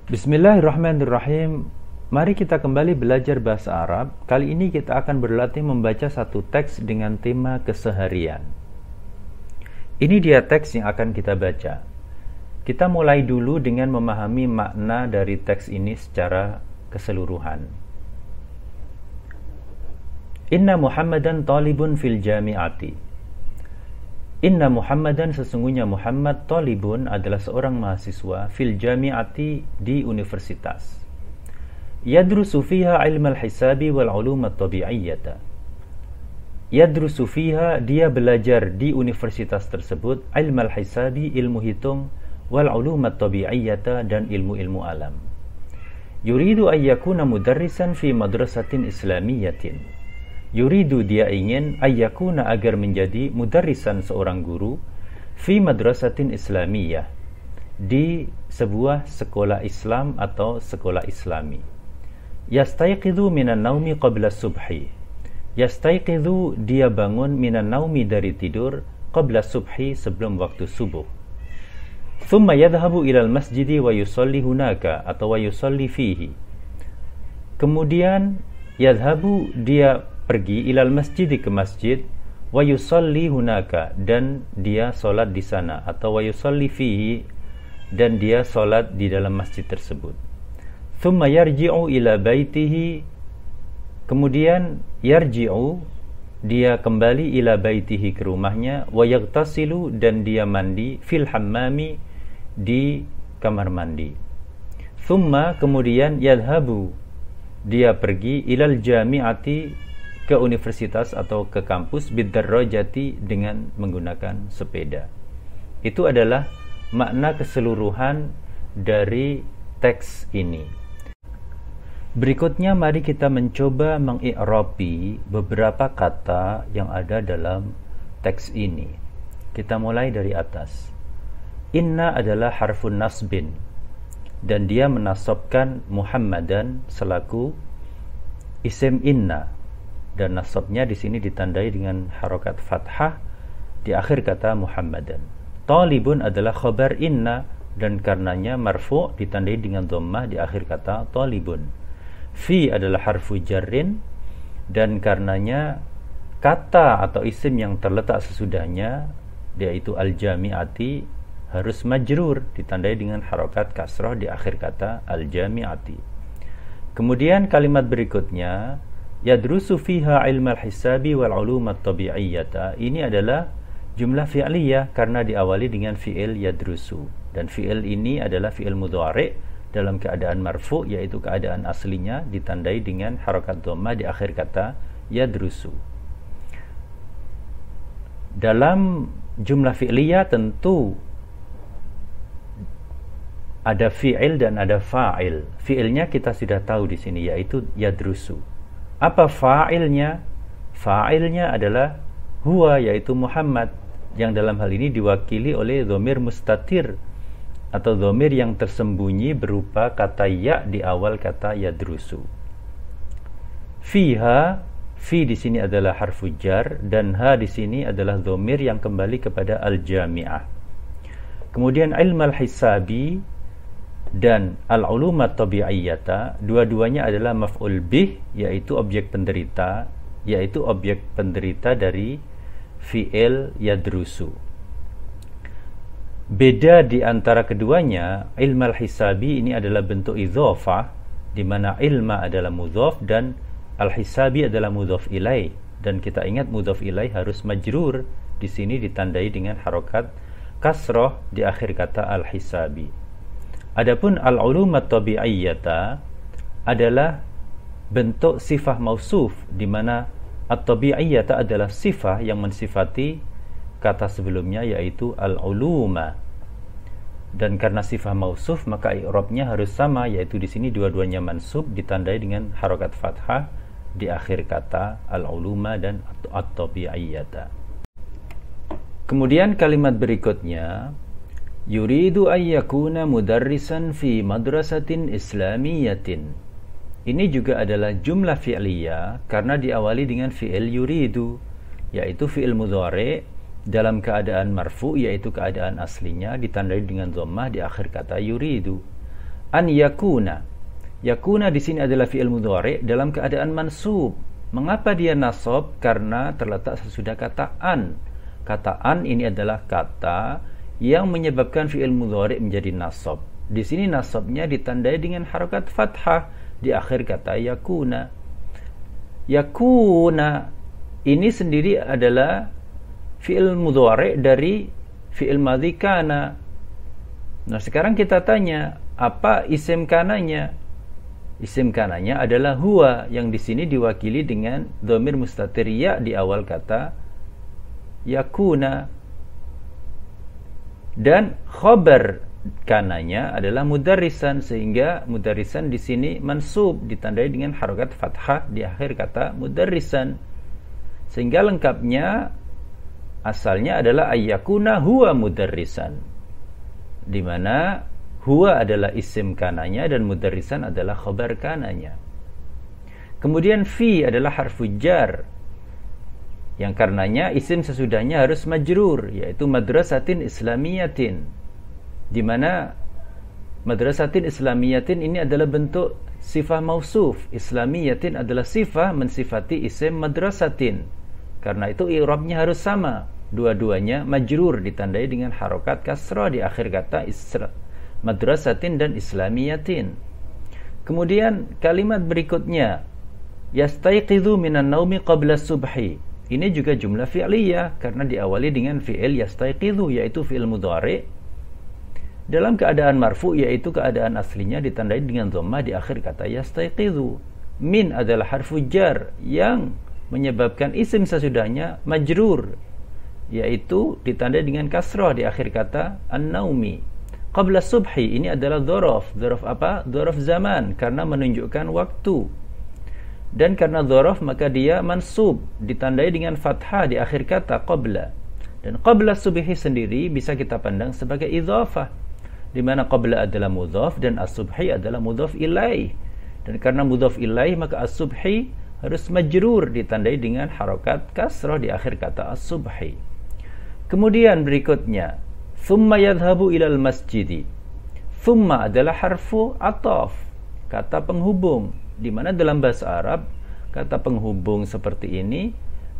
Bismillahirrahmanirrahim. Mari kita kembali belajar bahasa Arab. Kali ini kita akan berlatih membaca satu teks dengan tema keseharian. Ini dia teks yang akan kita baca. Kita mulai dulu dengan memahami makna dari teks ini secara keseluruhan. Inna Muhammadan talibun fil jami'ati. Inna Muhammadan, sesungguhnya Muhammad, talibun adalah seorang mahasiswa, fil jami'ati, di universitas. Yadrusu fiha ilmal hisabi wal ulum at-tabi'iyyata. Yadrusu fiha, dia belajar di universitas tersebut, ilmal hisabi, ilmu hitung, wal ulum at-tabi'iyyata, dan ilmu-ilmu alam. Yuridu an yakuna mudarrisan fi madrasatin islamiyyatin. Yuridu, dia ingin, ayyakuna, agar menjadi mudarrisan, seorang guru, fi madrasatin islamiyah, di sebuah sekolah Islam atau sekolah Islami. Yastayqidhu minan naumi qabla subhi. Yastayqidhu, dia bangun, minan naumi, dari tidur, qabla subhi, sebelum waktu subuh. Thumma yadhhabu ilal masjidi wa yusalli hunaka, atau wa yusalli fihi. Kemudian yadhhabu, dia pergi, ilal masjid, ke masjid, wa yusalli hunaka, dan dia solat di sana, atau wa yusalli fihi, dan dia solat di dalam masjid tersebut. Thumma yarji'u ila baitihi, kemudian yarji'u, dia kembali, ila baitihi, ke rumahnya, wa yaghtasilu, dan dia mandi, fil hammami, di kamar mandi. Thumma, kemudian, yadhabu, dia pergi, ilal jami'ati, ke universitas atau ke kampus, bidarrajati, dengan menggunakan sepeda. Itu adalah makna keseluruhan dari teks ini. Berikutnya mari kita mencoba mengi'rabi beberapa kata yang ada dalam teks ini. Kita mulai dari atas. Inna adalah harfun nasbin, dan dia menasabkan Muhammadan selaku isim inna, dan nasabnya di sini ditandai dengan harokat fathah di akhir kata Muhammadan. Talibun adalah khabar inna, dan karenanya marfu' ditandai dengan dhammah di akhir kata talibun. Fi adalah harfu jarrin, dan karenanya kata atau isim yang terletak sesudahnya, yaitu al-jami'ati, harus majrur, ditandai dengan harokat kasrah di akhir kata al-jami'ati. Kemudian kalimat berikutnya, yadrusu fiha ilmal hisabi wal ulum at-tabi'iyyata. Ini adalah jumlah fi'liyah karena diawali dengan fi'il yadrusu, dan fi'il ini adalah fi'il mudhari' dalam keadaan marfu', yaitu keadaan aslinya ditandai dengan harakat dhammah di akhir kata yadrusu. Dalam jumlah fi'liyah tentu ada fi'il dan ada fa'il. Fi'ilnya kita sudah tahu di sini, yaitu yadrusu. Apa fa'ilnya? Fa'ilnya adalah huwa, yaitu Muhammad, yang dalam hal ini diwakili oleh dhamir mustatir atau dhamir yang tersembunyi berupa kata ya di awal kata yadrusu. Fiha, fi di sini adalah harfu jar, dan ha di sini adalah dhamir yang kembali kepada al-jami'ah. Kemudian ilmal hisabi dan al-ulum at-tabi'iyyata, dua-duanya adalah maf'ul bih, yaitu objek penderita, yaitu objek penderita dari fi'il yadrusu. Beda di antara keduanya, ilmal hisabi ini adalah bentuk idhofah, di mana ilma adalah mudhof dan al-hisabi adalah mudhof ilaih, dan kita ingat mudhof ilaih harus majrur, di sini ditandai dengan harokat kasroh di akhir kata al-hisabi. Adapun al-ulum at-tabi'iyyata adalah bentuk sifah mausuf, di mana at-tabi'iyyata adalah sifah yang mensifati kata sebelumnya, yaitu al-uluma. Dan karena sifah mausuf, maka i'rabnya harus sama, yaitu di sini dua-duanya mansub ditandai dengan harokat fathah di akhir kata al-uluma dan at-tabi'iyyata. Kemudian kalimat berikutnya, yuridu an yakuna mudarrisan fi madrasatin islamiyatin. Ini juga adalah jumlah fi'liyah karena diawali dengan fi'il yuridu, yaitu fi'il mudhari' dalam keadaan marfu, yaitu keadaan aslinya ditandai dengan dhammah di akhir kata yuridu. an yakuna. Yakuna di sini adalah fi'il mudhari' dalam keadaan mansub. Mengapa dia nasab? Karena terletak sesudah kata an. Kata an ini adalah kata yang menyebabkan fi'il mudhari' menjadi nasab. Di sini nasabnya ditandai dengan harokat fathah di akhir kata yakuna. Yakuna ini sendiri adalah fi'il mudhari' dari fi'il madhi kana. Nah, sekarang kita tanya, apa isim kananya? Isim kananya adalah huwa yang di sini diwakili dengan dhamir mustatir ya di awal kata yakuna. Dan khabar kananya adalah mudarrisan, sehingga mudarrisan di sini mansub ditandai dengan harokat fathah di akhir kata mudarrisan. Sehingga lengkapnya asalnya adalah ayyakuna huwa mudarrisan, di mana huwa adalah isim kananya dan mudarrisan adalah khabar kananya. Kemudian fi adalah harfu jar, yang karenanya isim sesudahnya harus majrur, yaitu madrasatin islamiyatin, di mana madrasatin islamiyatin ini adalah bentuk sifah mausuf. Islamiyatin adalah sifah mensifati isim madrasatin. Karena itu i'rabnya harus sama, dua-duanya majrur ditandai dengan harokat kasrah di akhir kata madrasatin dan islamiyatin. Kemudian kalimat berikutnya yastayqidhu minan naumi qabla subhi. Ini juga jumlah fi'liyah karena diawali dengan fi'il yastayqidhu, yaitu fi'il mudhari' dalam keadaan marfu, yaitu keadaan aslinya ditandai dengan dhammah di akhir kata yastayqidhu. Min adalah harfu jar yang menyebabkan isim sesudahnya majrur, yaitu ditandai dengan kasrah di akhir kata an-naumi. Qabla subhi ini adalah dhorof. Dhorof apa? Dhorof zaman, karena menunjukkan waktu. Dan karena dhorof maka dia mansub, ditandai dengan fathah di akhir kata qabla. Dan qabla subhi sendiri bisa kita pandang sebagai idhafah, di mana qabla adalah mudhaf dan as-subhi adalah mudhaf ilaih. Dan karena mudhaf ilaih maka as-subhi harus majrur ditandai dengan harokat kasrah di akhir kata as-subhi. Kemudian berikutnya thumma yadhhabu ilal masjidi. Thumma adalah harfu ataf, kata penghubung, di mana dalam bahasa Arab kata penghubung seperti ini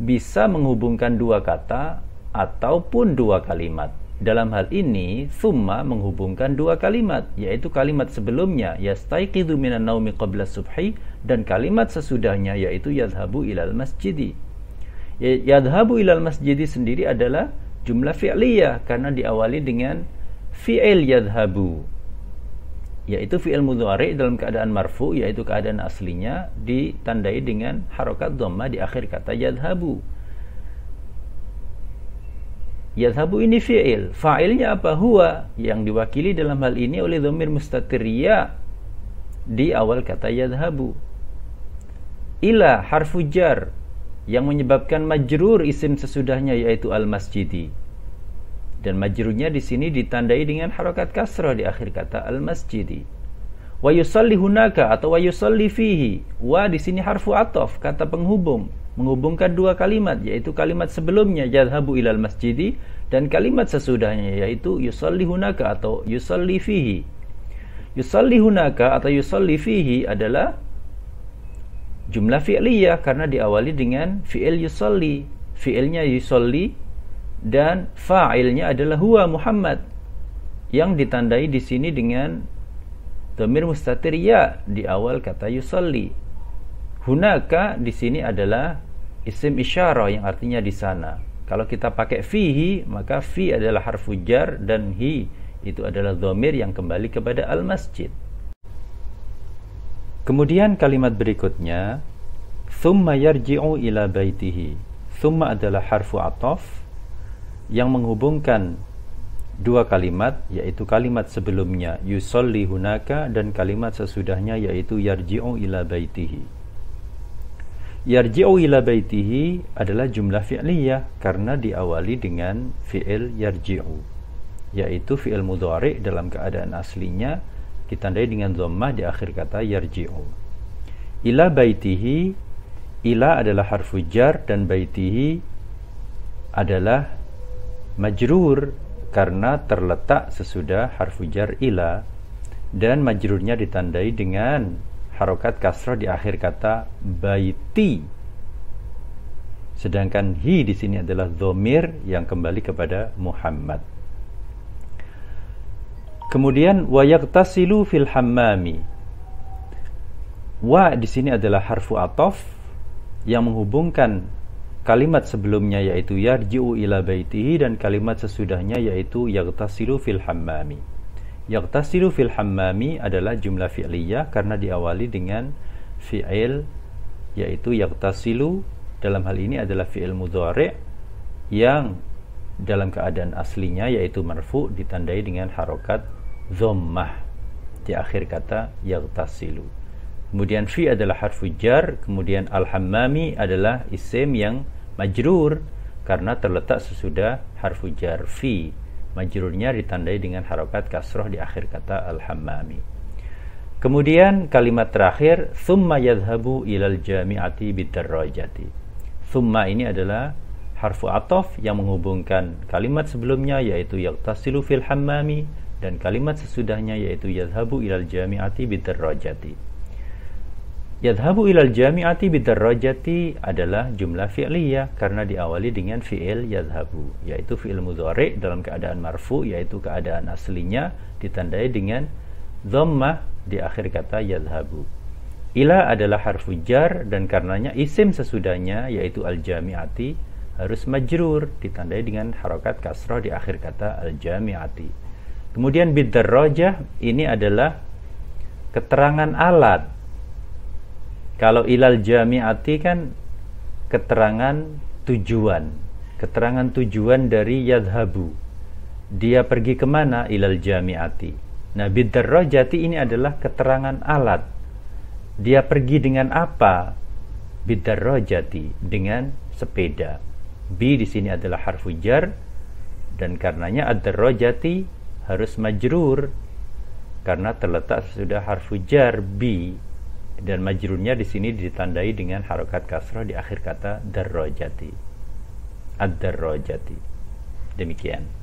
bisa menghubungkan dua kata ataupun dua kalimat. Dalam hal ini thumma menghubungkan dua kalimat, yaitu kalimat sebelumnya yastayqidhu minan naumi qabla subhi dan kalimat sesudahnya yaitu yadhhabu ilal masjidi. Yadhhabu ilal masjidi sendiri adalah jumlah fi'liyah karena diawali dengan fi'il yadhhabu, yaitu fi'il mudhari' dalam keadaan marfu, yaitu keadaan aslinya ditandai dengan harokat dhammah di akhir kata yadhhabu. Yadhhabu ini fi'il, fa'ilnya apa? Huwa, yang diwakili dalam hal ini oleh dhamir mustatir ya di awal kata yadhhabu. Ila harfu jar yang menyebabkan majrur isim sesudahnya yaitu al-masjidi. Dan majrurnya di sini ditandai dengan harokat kasrah di akhir kata al-masjidi. Wa yusalli hunaka atau wa yusalli fihi. Wa di sini harfu ataf, kata penghubung, menghubungkan dua kalimat, yaitu kalimat sebelumnya yadhhabu ilal masjidi dan kalimat sesudahnya yaitu yusalli hunaka atau yusalli fihi. Yusalli hunaka atau yusalli fihi adalah jumlah fi'liyah karena diawali dengan fi'il yusalli. Fi'ilnya yusalli dan fa'ilnya adalah huwa Muhammad yang ditandai di sini dengan dhamir mustatir ya di awal kata yusalli. Hunaka di sini adalah isim isyarah yang artinya di sana. Kalau kita pakai fihi maka fi adalah harfu jar dan hi itu adalah dhamir yang kembali kepada al-masjid. Kemudian kalimat berikutnya thumma yarji'u ila baitihi. Thumma adalah harfu ataf yang menghubungkan dua kalimat, yaitu kalimat sebelumnya yusalli hunaka dan kalimat sesudahnya yaitu yarji'u ila baitihi. Yarji'u ila baitihi adalah jumlah fi'liyah karena diawali dengan fi'il yarji'u, yaitu fi'il mudhari' dalam keadaan aslinya ditandai dengan dhammah di akhir kata yarji'u. Ila baitihi, ila adalah harfu jar dan baitihi adalah majrur karena terletak sesudah harfu jar ila dan majrurnya ditandai dengan harokat kasrah di akhir kata baiti. Sedangkan hi di sini adalah dhamir yang kembali kepada Muhammad. Kemudian wa yaghtasilu fil hammami. Wa di sini adalah harfu ataf yang menghubungkan kalimat sebelumnya yaitu yarji'u ila baitihi dan kalimat sesudahnya yaitu yaghtasilu fil hammami. Yaghtasilu fil hammami adalah jumlah fi'liyah karena diawali dengan fi'il yaitu yaghtasilu. Dalam hal ini adalah fi'il mudhari' yang dalam keadaan aslinya yaitu marfu ditandai dengan harokat dhammah di akhir kata yaghtasilu. Kemudian fi adalah harfu jar, kemudian al-hammami adalah isim yang majrur karena terletak sesudah harfu jar fi. Majrurnya ditandai dengan harokat kasroh di akhir kata al-hammami. Kemudian kalimat terakhir thumma yadhhabu ilal jami'ati bidarrajati. Thumma ini adalah harfu ataf yang menghubungkan kalimat sebelumnya yaitu yaghtasilu fil hammami dan kalimat sesudahnya yaitu yadhhabu ilal jami'ati bidarrajati. Yadhhabu ilal jami'ati bidarrajati adalah jumlah fi'liyah karena diawali dengan fi'il yadhhabu yaitu fi'il mudhari' dalam keadaan marfu yaitu keadaan aslinya ditandai dengan dhammah di akhir kata yadhhabu. Ila adalah harfu jar dan karenanya isim sesudahnya yaitu al-jami'ati harus majrur ditandai dengan harokat kasrah di akhir kata al-jami'ati. Kemudian bidarrajah ini adalah keterangan alat. Kalau ilal jami'ati kan keterangan tujuan. Keterangan tujuan dari yadhhabu. Dia pergi kemana? Ilal jami'ati. Nah, bidarrajati ini adalah keterangan alat. Dia pergi dengan apa? Bidarrajati, dengan sepeda. Bi di sini adalah harfu jar dan karenanya ad-darrajati harus majrur karena terletak sesudah harfu jar bi. Dan majrurnya di sini ditandai dengan harokat kasrah di akhir kata darrajati. Ad-darrajati. Demikian.